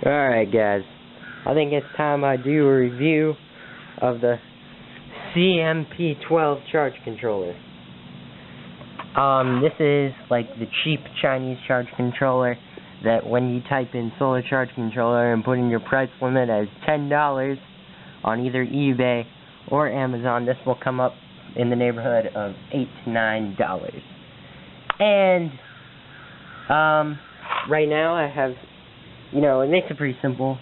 Alright guys, I think it's time I do a review of the cmp12 charge controller. This is like the cheap Chinese charge controller that when you type in solar charge controller and put in your price limit as $10 on either eBay or Amazon, this will come up in the neighborhood of $8 to $9. And right now I have, it makes it pretty simple.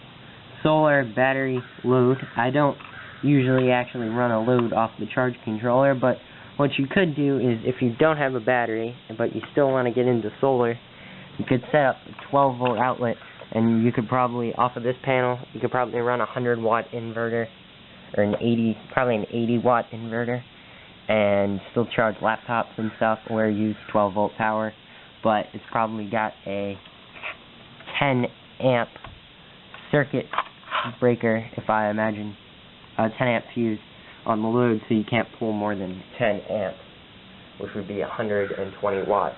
Solar battery load. I don't usually actually run a load off the charge controller, but what you could do is, if you don't have a battery, but you still want to get into solar, you could set up a 12 volt outlet, and you could probably, off of this panel, you could probably run a 100 watt inverter, or probably an 80 watt inverter, and still charge laptops and stuff, or use 12 volt power, but it's probably got a 10 amp circuit breaker, if I imagine, a 10 amp fuse on the load, so you can't pull more than 10 amps, which would be 120 watts.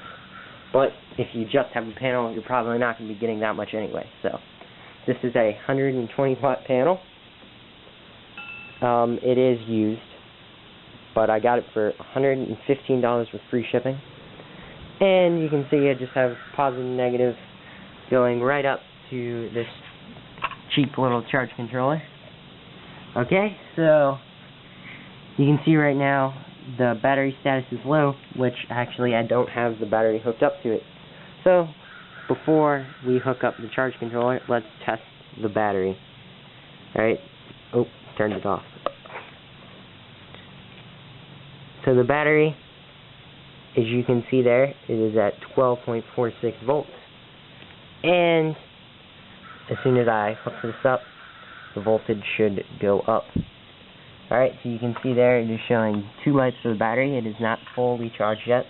But if you just have a panel, you're probably not going to be getting that much anyway. So this is a 120 watt panel. It is used, but I got it for $115 with free shipping. And you can see I just have positive and negative going right up to this cheap little charge controller. Okay, so you can see right now the battery status is low, which actually I don't have the battery hooked up to it. So before we hook up the charge controller, let's test the battery. Alright, turned it off. So the battery, as you can see there, it is at 12.46 volts. And as soon as I hook this up, the voltage should go up. Alright, so you can see there it is showing 2 lights for the battery. It is not fully charged yet,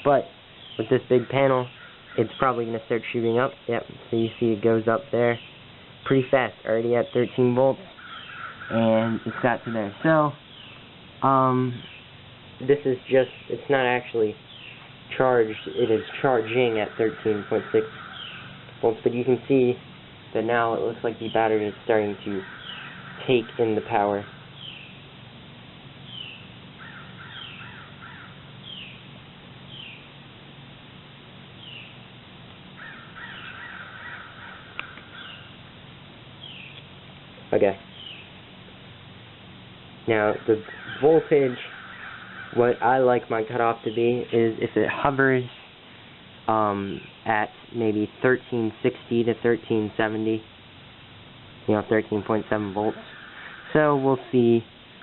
but with this big panel, it's probably going to start shooting up. Yep, so you see it goes up there pretty fast, already at 13 volts, and it's got to there. So, this is just, it's not actually charged, it is charging at 13.6 volts, but you can see that now it looks like the battery is starting to take in the power. Okay. Now, the voltage, what I like my cutoff to be is if it hovers at maybe 1360 to 1370, 13.7 volts. So we'll see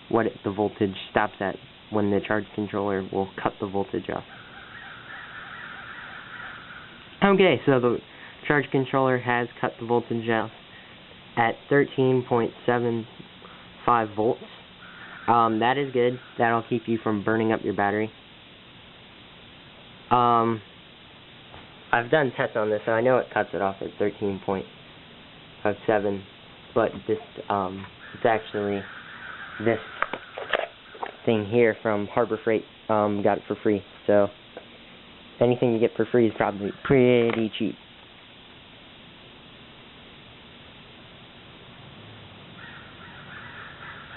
what the voltage stops at when the charge controller will cut the voltage off. Okay, so the charge controller has cut the voltage off at 13.75 volts. That is good. That'll keep you from burning up your battery. I've done tests on this, and I know it cuts it off at 13.57, but this, it's actually this thing here from Harbor Freight, got it for free, so anything you get for free is probably pretty cheap.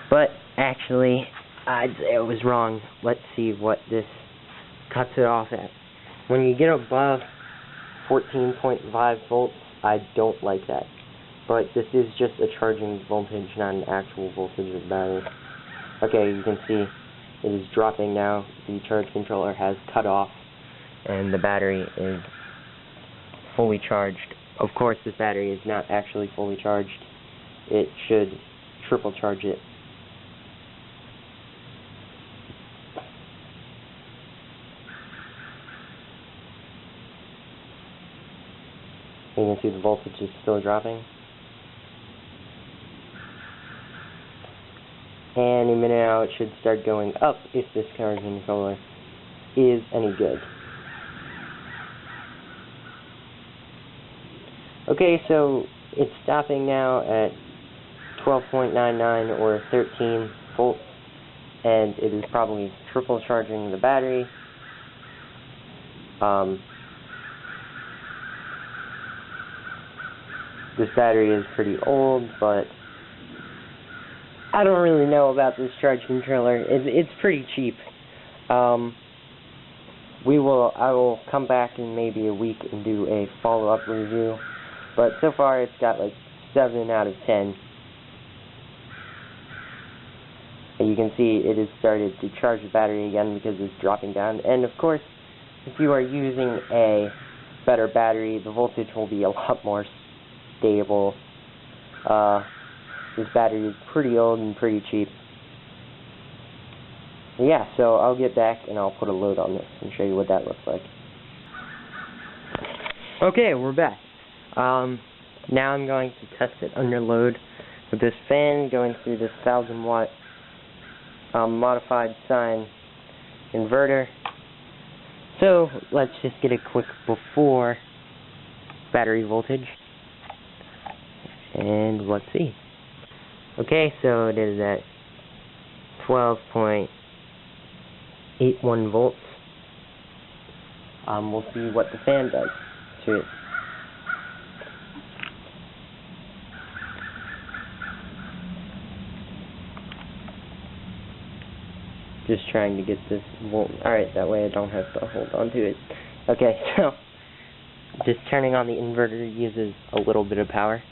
But actually, I'd say I was wrong. Let's see what this cuts it off at. When you get above 14.5 volts, I don't like that. But this is just a charging voltage, not an actual voltage of the battery. Okay, you can see it is dropping now. The charge controller has cut off, and the battery is fully charged. Of course, this battery is not actually fully charged. It should triple charge it. You can see the voltage is still dropping. And in a minute now it should start going up if this charge controller is any good. Okay, so it's stopping now at 12.99 or 13 volts, and it is probably triple charging the battery. this battery is pretty old, but I don't really know about this charge controller. It's pretty cheap. I will come back in maybe a week and do a follow-up review, but so far it's got like 7 out of 10. And you can see it has started to charge the battery again because it's dropping down. And of course, if you are using a better battery, the voltage will be a lot more stable. This battery is pretty old and pretty cheap. Yeah, so I'll get back and I'll put a load on this and show you what that looks like. Okay, we're back. Now I'm going to test it under load with this fan going through this 1000-watt modified sine inverter. So let's just get a quick before battery voltage, and let's see. Okay, so it is at 12.81 volts. We'll see what the fan does to it. Just trying to get this volt. Alright, that way I don't have to hold on to it. Okay, so just turning on the inverter uses a little bit of power,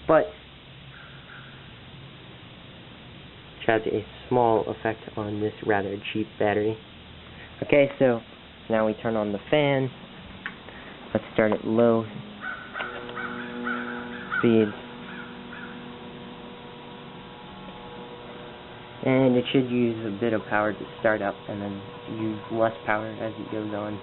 but it has a small effect on this rather cheap battery. Okay, so now we turn on the fan. Let's start at low speed. And it should use a bit of power to start up and then use less power as it goes on.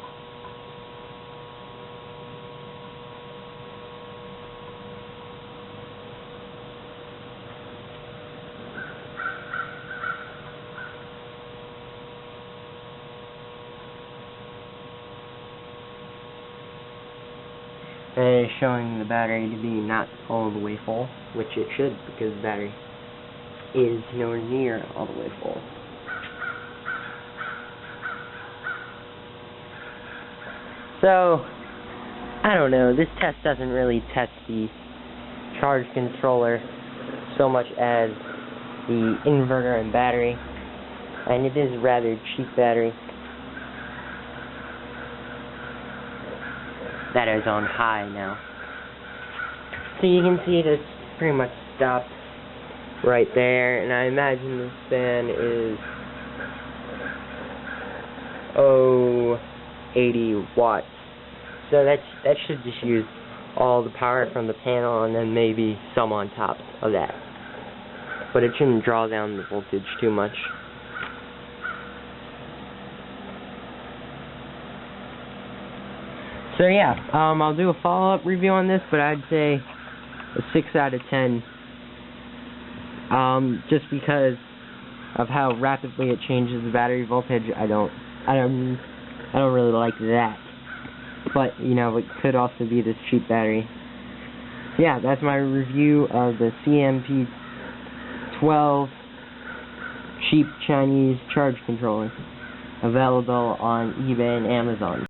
And it's showing the battery to be not all the way full, which it should, because the battery is nowhere near all the way full. So, I don't know, this test doesn't really test the charge controller so much as the inverter and battery, and it is a rather cheap battery. That is on high now. So you can see it's pretty much stopped right there, and I imagine this fan is 80 watts. So that should just use all the power from the panel and then maybe some on top of that. But it shouldn't draw down the voltage too much. So yeah, I'll do a follow-up review on this, but I'd say a 6 out of 10. Just because of how rapidly it changes the battery voltage, I don't really like that. But you know, it could also be this cheap battery. Yeah, that's my review of the cmp12 cheap Chinese charge controller, available on eBay and Amazon.